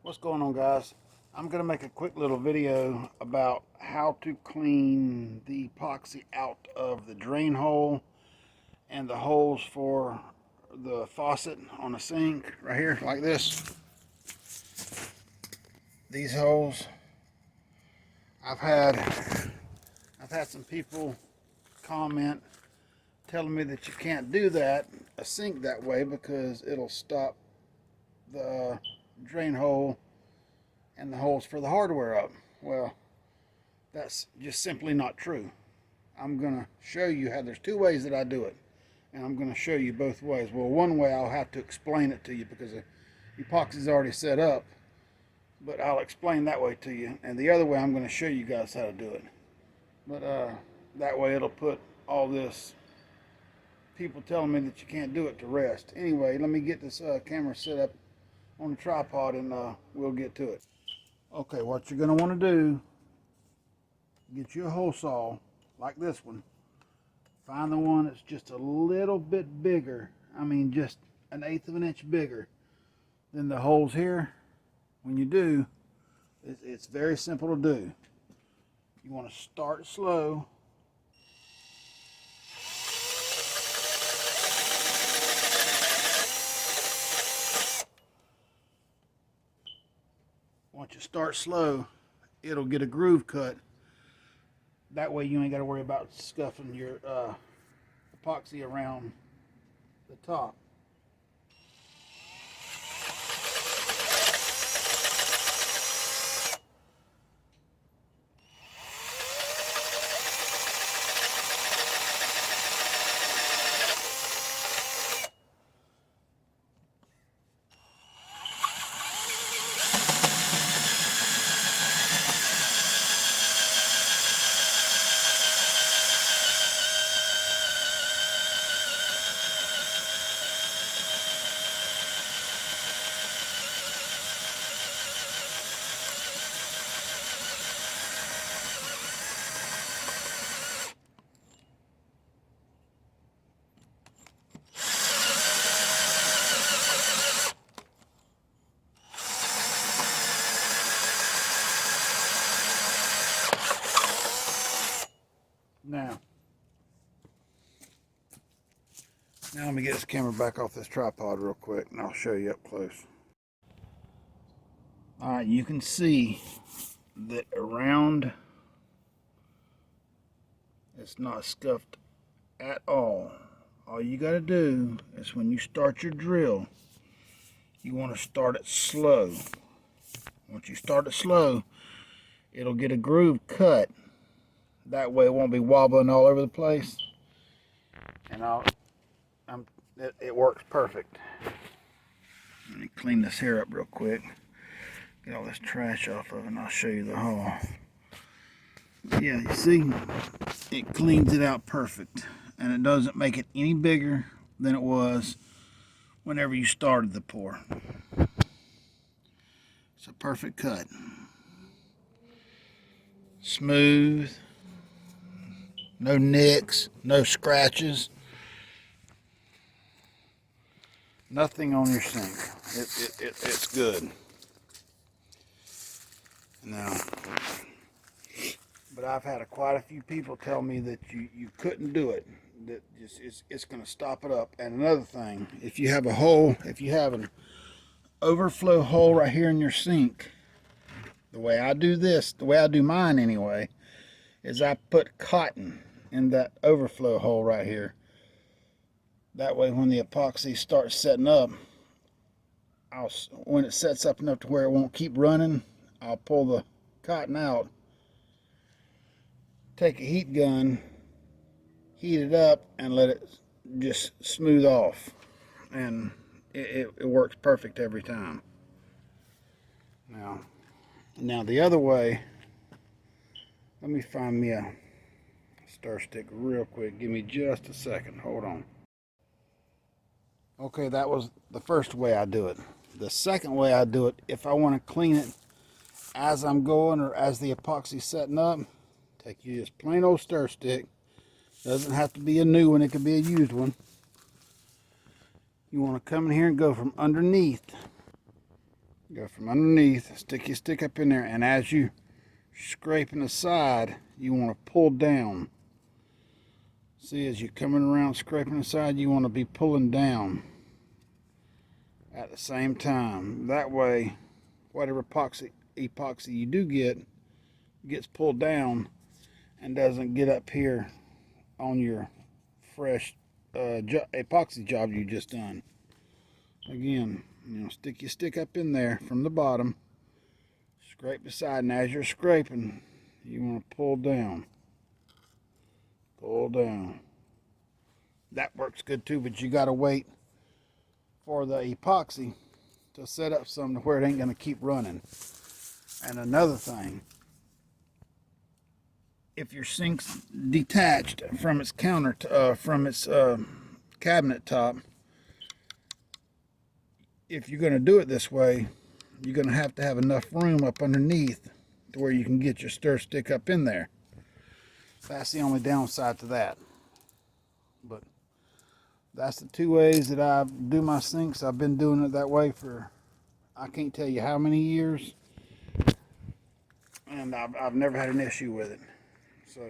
What's going on, guys? I'm going to make a quick little video about how to clean the epoxy out of the drain hole and the holes for the faucet on the sink right here, like this. These holes, I've had some people comment telling me that you can't do a sink that way because it'll stop the drain hole and the holes for the hardware up. Well, that's just simply not true. I'm going to show you how there's two ways that I do it, and I'm going to show you both ways. Well, one way I'll have to explain it to you because the epoxy's already set up, but I'll explain that way to you, and the other way I'm going to show you guys how to do it. But that way it'll put all this people telling me that you can't do it to rest. Anyway, let me get this camera set up on the tripod and we'll get to it. Okay, what you're going to want to do, get you a hole saw like this one. Find the one that's just a little bit bigger. I mean, just 1/8 of an inch bigger than the holes here. When you do, it's very simple to do. You want to start slow. Once you start slow, it'll get a groove cut. That way you ain't got to worry about scuffing your epoxy around the top. Now let me get this camera back off this tripod real quick and I'll show you up close. Alright, you can see that around it's not scuffed at all. All you got to do is when you start your drill, you want to start it slow. Once you start it slow, it'll get a groove cut. That way it won't be wobbling all over the place. And it works perfect. Let me clean this hair up real quick. Get all this trash off of it and I'll show you the hole. Yeah, you see, it cleans it out perfect. And it doesn't make it any bigger than it was whenever you started the pour. It's a perfect cut. Smooth. No nicks, no scratches. Nothing on your sink. It's good. Now, but I've had quite a few people tell me that you couldn't do it. That it's going to stop it up. And another thing, if you have a hole, if you have an overflow hole right here in your sink, the way I do this, the way I do mine anyway, is I put cotton in that overflow hole right here. That way when the epoxy starts setting up, when it sets up enough to where it won't keep running, I'll pull the cotton out, take a heat gun, heat it up, and let it just smooth off. And it works perfect every time. Now the other way, let me find me a stir stick real quick. Give me just a second. Hold on. Okay, that was the first way I do it. The second way I do it, if I want to clean it as I'm going or as the epoxy's setting up, take you just plain old stir stick. Doesn't have to be a new one, it could be a used one. You want to come in here and go from underneath Go from underneath, stick your stick up in there, and as you scraping the side, you want to pull down. See, as you're coming around scraping the side, you want to be pulling down at the same time. That way, whatever epoxy you do get gets pulled down and doesn't get up here on your fresh epoxy job you just done. Again, stick your stick up in there from the bottom, scrape the side, and as you're scraping, you want to pull down. Pull down. That works good too, but you got to wait for the epoxy to set up some to where it ain't going to keep running. And another thing, if your sink's detached from its cabinet top, if you're going to do it this way, you're going to have enough room up underneath to where you can get your stir stick up in there. That's the only downside to that. But that's the two ways that I do my sinks. I've been doing it that way for, I can't tell you how many years, and I've never had an issue with it. So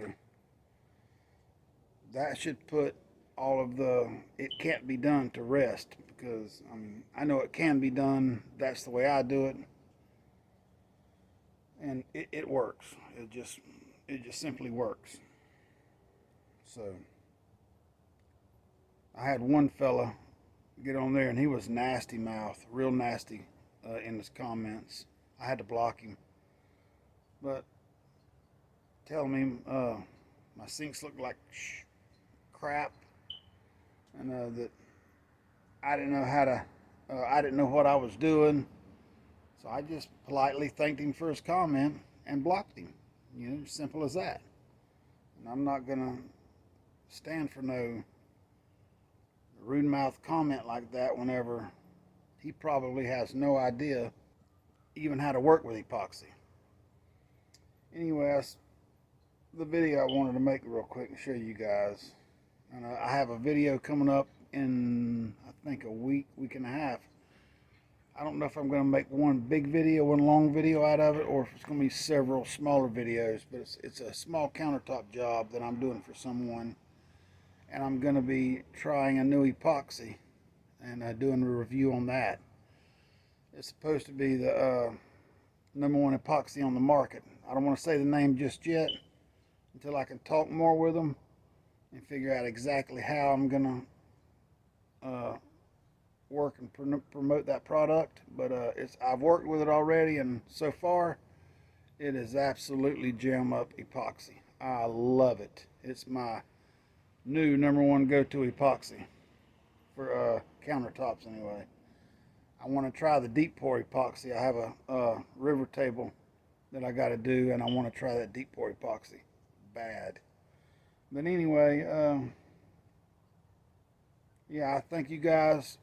that should put all of the it can't be done to rest, because I know it can be done. That's the way I do it, and it works. It just simply works. So I had one fella get on there, and he was nasty mouth, real nasty in his comments. I had to block him, but telling him my sinks look like crap, and that I didn't know how to, I didn't know what I was doing. So I just politely thanked him for his comment and blocked him. Simple as that. And I'm not gonna stand for no rude mouth comment like that whenever he probably has no idea even how to work with epoxy. Anyway, that's the video I wanted to make real quick and show you guys. And I have a video coming up in, I think, a week and a half. I don't know if I'm going to make one big video, one long video out of it, or if it's going to be several smaller videos. But it's a small countertop job that I'm doing for someone, and I'm going to be trying a new epoxy and doing a review on that. It's supposed to be the #1 epoxy on the market. I don't want to say the name just yet until I can talk more with them and figure out exactly how I'm going to work and promote that product. But I've worked with it already, and so far it is absolutely jam up epoxy. I love it. It's my new #1 go-to epoxy for countertops anyway. I want to try the deep pour epoxy. I have a river table that I got to do, and I want to try that deep pour epoxy bad. But anyway, yeah, I thank you guys,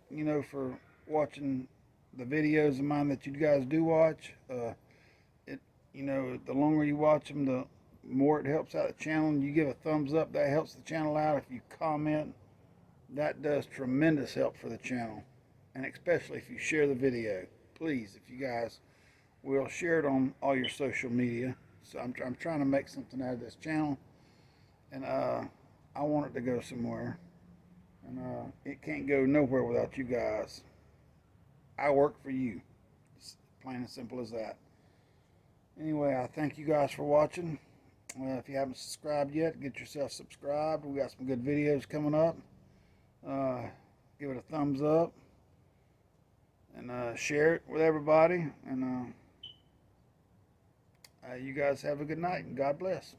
for watching the videos of mine that you guys do watch. The longer you watch them, the more it helps out the channel. And you give a thumbs up, that helps the channel out. If you comment, that does tremendous help for the channel. And especially if you share the video. Please, if you guys will, share it on all your social media. So I'm trying to make something out of this channel, and I want it to go somewhere. And it can't go nowhere without you guys. I work for you. It's plain and simple as that. Anyway, I thank you guys for watching. If you haven't subscribed yet, get yourself subscribed. We got some good videos coming up. Give it a thumbs up, and share it with everybody. And you guys have a good night, and God bless.